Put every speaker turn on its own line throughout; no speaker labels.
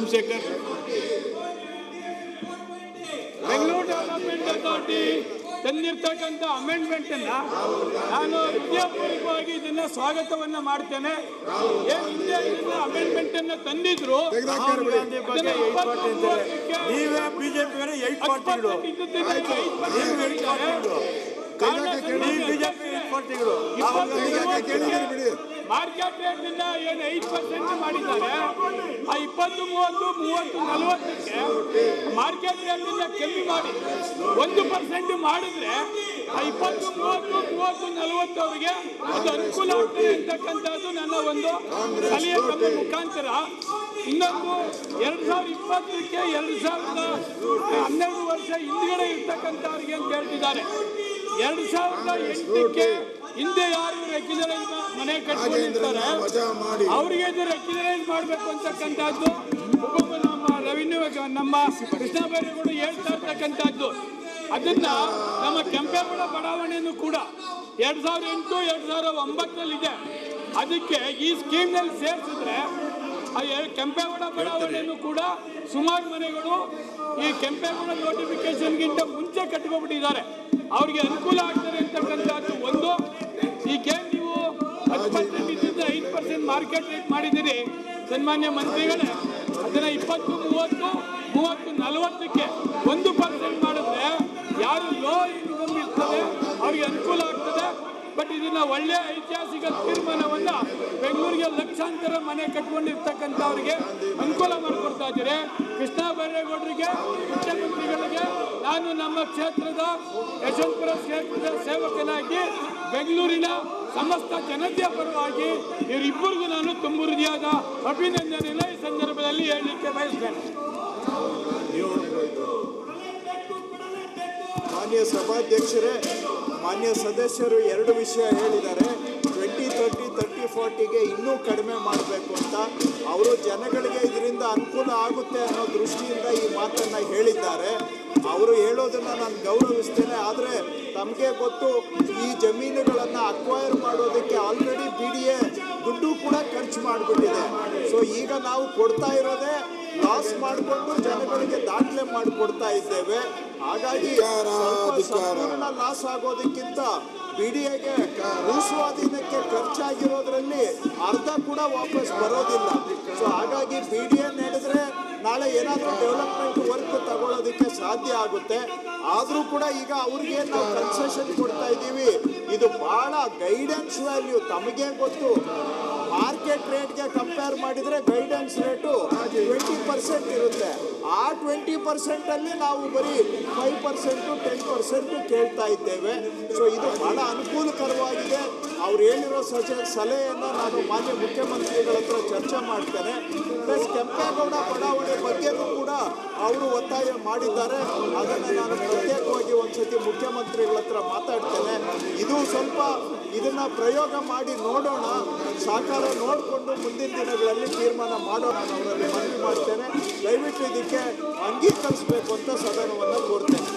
Somashekar.
Bengaluru development authority ತಂದಿರ್ತಕ್ಕಂಥ amendment ಅನ್ನ ನಾನು ಹೃದಯಪೂರ್ವಕವಾಗಿ ಇದನ್ನ ಸ್ವಾಗತವನ್ನ ಮಾಡ್ತೇನೆ. ಏನು ಹಿಂದೆ ಅಮೆಂಡ್ಮೆಂಟ್ ಅನ್ನ ತಂದಿದ್ರು, ಮಾರ್ಕೆಟ್ ರೇಟ್ ಇಂದ ಏನು 5% ಮಾಡಿದ್ದಾರೆ, ಆ 20, 30, 30, 40ಕ್ಕೆ ಮಾರ್ಕೆಟ್ ರೇಟ್ ಇಂದ ಕಮ್ಮಿ ಮಾಡಿ 1% ಮಾಡಿದ್ರೆ ಆ 20, 30, 30, 40 ಅವರಿಗೆ ಅದು ಅನುಕೂಲ ಆಗ್ತದೆ ಅಂತಕ್ಕಂಥದ್ದು ನನ್ನ ಒಂದು ಸಲಹೆ ತಮ್ಮ ಮುಖಾಂತರ. ಇನ್ನೊಂದು 2020ಕ್ಕೆ 2012 ವರ್ಷ ಹಿಂದ್ಗಡೆ ಇರ್ತಕ್ಕಂಥವ್ರಿಗೆ ಅಂತ ಹೇಳ್ತಿದ್ದಾರೆ. 2008ಕ್ಕೆ ಹಿಂದೆ ಯಾರು ರೆಗ್ಯುಲರೈಸ್ ಮನೆ ಕಟ್ಕೊಂಡಿರ್ತಾರೆ ಅವರಿಗೆ ಇದು ರೆಗ್ಯುಲರೈಸ್ ಮಾಡಬೇಕು ಅಂತಕ್ಕಂಥದ್ದು ನಮ್ಮ ರೆವಿನ್ಯೂ ನಮ್ಮ ಕೃಷ್ಣ ಬೈರೇಗೌಡರು ಹೇಳ್ತಾ ಇರ್ತಕ್ಕಂಥದ್ದು. ಅದನ್ನ ನಮ್ಮ ಕೆಂಪೇಗೌಡ ಬಡಾವಣೆಯನ್ನು ಕೂಡ 2008, 2009 ಇದೆ. ಅದಕ್ಕೆ ಈ ಸ್ಕೀಮ್ನಲ್ಲಿ ಸೇರಿಸಿದ್ರೆ ಕೆಂಪೇಗೌಡ ಬಡಾವಣೆಯನ್ನು ಕೂಡ ಸುಮಾರು ಮನೆಗಳು ಈ ಕೆಂಪೇಗೌಡ ನೋಟಿಫಿಕೇಶನ್ಗಿಂತ ಮುಂಚೆ ಕಟ್ಕೊಬಿಟ್ಟಿದ್ದಾರೆ. ಅವ್ರಿಗೆ ಅನುಕೂಲ ಆಗ್ತಾರೆ ಅಂತಕ್ಕಂಥದ್ದು ಒಂದು. ಈಗೇನು ನೀವು 10% 5% ಮಾರ್ಕೆಟ್ ರೇಟ್ ಮಾಡಿದ್ದೀರಿ ಸನ್ಮಾನ್ಯ ಮಂತ್ರಿಗಳೇ, ಅದನ್ನ 20, 30, 30, 40ಕ್ಕೆ 1% ಮಾಡಿದ್ರೆ ಯಾರು ಲೋ ಇನ್ಕಮ್ ಇರ್ತದೆ ಅವ್ರಿಗೆ ಅನುಕೂಲ ಆಗ್ತದೆ. ಬಟ್ ಇದನ್ನ ಒಳ್ಳೆಯ ಐತಿಹಾಸಿಕ ತೀರ್ಮಾನವನ್ನ ಬೆಂಗಳೂರಿಗೆ ಲಕ್ಷಾಂತರ ಮನೆ ಕಟ್ಕೊಂಡಿರ್ತಕ್ಕಂಥವ್ರಿಗೆ ಅನುಕೂಲ ಮಾಡಿಕೊಡ್ತಾ ಇದ್ದೀರಿ. ಕೃಷ್ಣ ಬೈರೇಗೌಡರಿಗೆ, ಮುಖ್ಯಮಂತ್ರಿಗಳಿಗೆ ನಾನು ನಮ್ಮ ಕ್ಷೇತ್ರದ ಯಶವಂತಪುರ ಕ್ಷೇತ್ರದ ಸೇವಕನಾಗಿ ಬೆಂಗಳೂರಿನ ಸಮಸ್ತ ಜನತೆಯ ಪರವಾಗಿ ಇವರಿಬ್ಬರಿಗೂ ನಾನು ತುಂಬ ಹೃದಯದ ಅಭಿನಂದನೆಯನ್ನು ಈ ಸಂದರ್ಭದಲ್ಲಿ ಹೇಳಲಿಕ್ಕೆ ಬಯಸ್ತೇನೆ.
ಮಾನ್ಯ ಸಭಾಧ್ಯಕ್ಷರೇ, ಮಾನ್ಯ ಸದಸ್ಯರು 2 ವಿಷಯ ಹೇಳಿದ್ದಾರೆ. 2030, 30, 40ಗೆ ಇನ್ನೂ ಕಡಿಮೆ ಮಾಡಬೇಕು ಅಂತ ಅವರು ಜನಗಳಿಗೆ ಇದರಿಂದ ಅನುಕೂಲ ಆಗುತ್ತೆ ಅನ್ನೋ ದೃಷ್ಟಿಯಿಂದ ಈ ಮಾತನ್ನು ಹೇಳಿದ್ದಾರೆ. ಅವರು ಹೇಳೋದನ್ನು ನಾನು ಗೌರವಿಸ್ತೇನೆ. ಆದರೆ ತಮಗೆ ಗೊತ್ತು, ಈ ಜಮೀನುಗಳನ್ನು ಅಕ್ವೈರ್ ಮಾಡೋದಕ್ಕೆ ಆಲ್ರೆಡಿ BDA ದುಡ್ಡು ಕೂಡ ಖರ್ಚು ಮಾಡಿಬಿಟ್ಟಿದೆ. ಸೊ ಈಗ ನಾವು ಕೊಡ್ತಾ ಇರೋದೇ ಲಾಸ್ ಮಾಡಿಕೊಂಡು ಜನಗಳಿಗೆ ದಾಖಲೆ ಮಾಡಿಕೊಡ್ತಾ ಇದ್ದೇವೆ. ಹಾಗಾಗಿ ಸಂಪೂರ್ಣ ಲಾಸ್ ಆಗೋದಕ್ಕಿಂತ BDAಗೆ ಭೂಸ್ವಾಧೀನಕ್ಕೆ ಖರ್ಚಾಗಿರೋದ್ರಲ್ಲಿ ಅರ್ಧ ಕೂಡ ವಾಪಸ್ ಬರೋದಿಲ್ಲ. ಸೊ ಹಾಗಾಗಿ BDA ನಡೆದ್ರೆ ನಾಳೆ ಏನಾದರೂ ಡೆವಲಪ್ಮೆಂಟ್ ವರ್ಕ್ ತಗೊಳ್ಳೋದಕ್ಕೆ ಸಾಧ್ಯ ಆಗುತ್ತೆ. ಆದರೂ ಕೂಡ ಈಗ ಅವ್ರಿಗೆ ನಾವು ಕನ್ಸೆಷನ್ ಕೊಡ್ತಾ ಇದ್ದೀವಿ. ಇದು ಭಾಳ ಗೈಡೆನ್ಸ್ ವ್ಯಾಲ್ಯೂ. ತಮಗೆ ಗೊತ್ತು, ಮಾರ್ಕೆಟ್ ರೇಟ್ಗೆ ಕಂಪೇರ್ ಮಾಡಿದರೆ ಗೈಡೆನ್ಸ್ ರೇಟು 20% ಇರುತ್ತೆ. ಆ 20%ಅಲ್ಲಿ ನಾವು ಬರೀ 5%, 10% ಕೇಳ್ತಾ ಇದ್ದೇವೆ. ಸೊ ಇದು ಭಾಳ ಅನುಕೂಲಕರವಾಗಿದೆ. ಅವ್ರು ಹೇಳಿರೋ ಸಲಹೆಯನ್ನು ನಾನು ಮಾನ್ಯ ಮುಖ್ಯಮಂತ್ರಿಗಳ ಹತ್ರ ಚರ್ಚೆ ಮಾಡ್ತೇನೆ. ಪ್ಲಸ್ ಕೆಂಪೇಗೌಡ ಬಡಾವಣೆ ಬಗ್ಗೆನೂ ಕೂಡ ಅವರು ಒತ್ತಾಯ ಮಾಡಿದ್ದಾರೆ. ಅದನ್ನು ನಾನು ಪ್ರತ್ಯೇಕವಾಗಿ ಒಂದ್ಸತಿ ಮುಖ್ಯಮಂತ್ರಿಗಳ ಹತ್ರ ಮಾತಾಡ್ತೇನೆ. ಇದು ಸ್ವಲ್ಪ ಇದನ್ನು ಪ್ರಯೋಗ ಮಾಡಿ ನೋಡೋಣ, ಸಾಕಾರ ನೋಡಿಕೊಂಡು ಮುಂದಿನ ದಿನಗಳಲ್ಲಿ ತೀರ್ಮಾನ ಮಾಡೋಣ ಅವರಲ್ಲಿ ಮನವಿ ಮಾಡ್ತೇನೆ. ದಯವಿಟ್ಟು ಇದಕ್ಕೆ ಅಂಗೀಕರಿಸಬೇಕು ಅಂತ ಸದನವನ್ನು ಕೋರ್ತೇನೆ.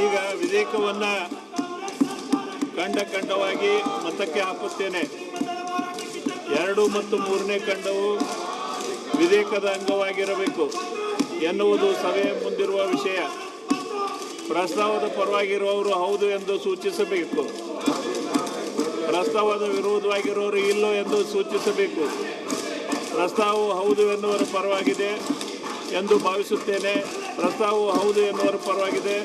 ಈಗ ವಿಧೇಯಕವನ್ನು ಖಂಡವಾಗಿ ಮತಕ್ಕೆ ಹಾಕುತ್ತೇನೆ. 2 ಮತ್ತು 3ನೇ ಖಂಡವು ವಿಧೇಯಕದ ಅಂಗವಾಗಿರಬೇಕು ಎನ್ನುವುದು ಸಭೆಯ ಮುಂದಿರುವ ವಿಷಯ. ಪ್ರಸ್ತಾವದ ಪರವಾಗಿರುವವರು ಹೌದು ಎಂದು ಸೂಚಿಸಬೇಕು, ಪ್ರಸ್ತಾವದ ವಿರೋಧವಾಗಿರುವವರು ಇಲ್ಲೋ ಎಂದು ಸೂಚಿಸಬೇಕು. ಪ್ರಸ್ತಾವವು ಹೌದು ಎನ್ನುವರ ಪರವಾಗಿದೆ ಎಂದು ಭಾವಿಸುತ್ತೇನೆ. ಪ್ರಸ್ತಾವವು ಹೌದು ಎನ್ನುವರ ಪರವಾಗಿದೆ.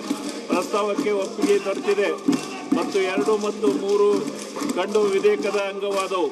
ಪ್ರಸ್ತಾವಕ್ಕೆ ಒಪ್ಪಿಗೆ ದೊರೆತಿದೆ ಮತ್ತು 2 ಮತ್ತು 3 ಖಂಡವು ವಿಧೇಯಕದ ಅಂಗವಾದವು.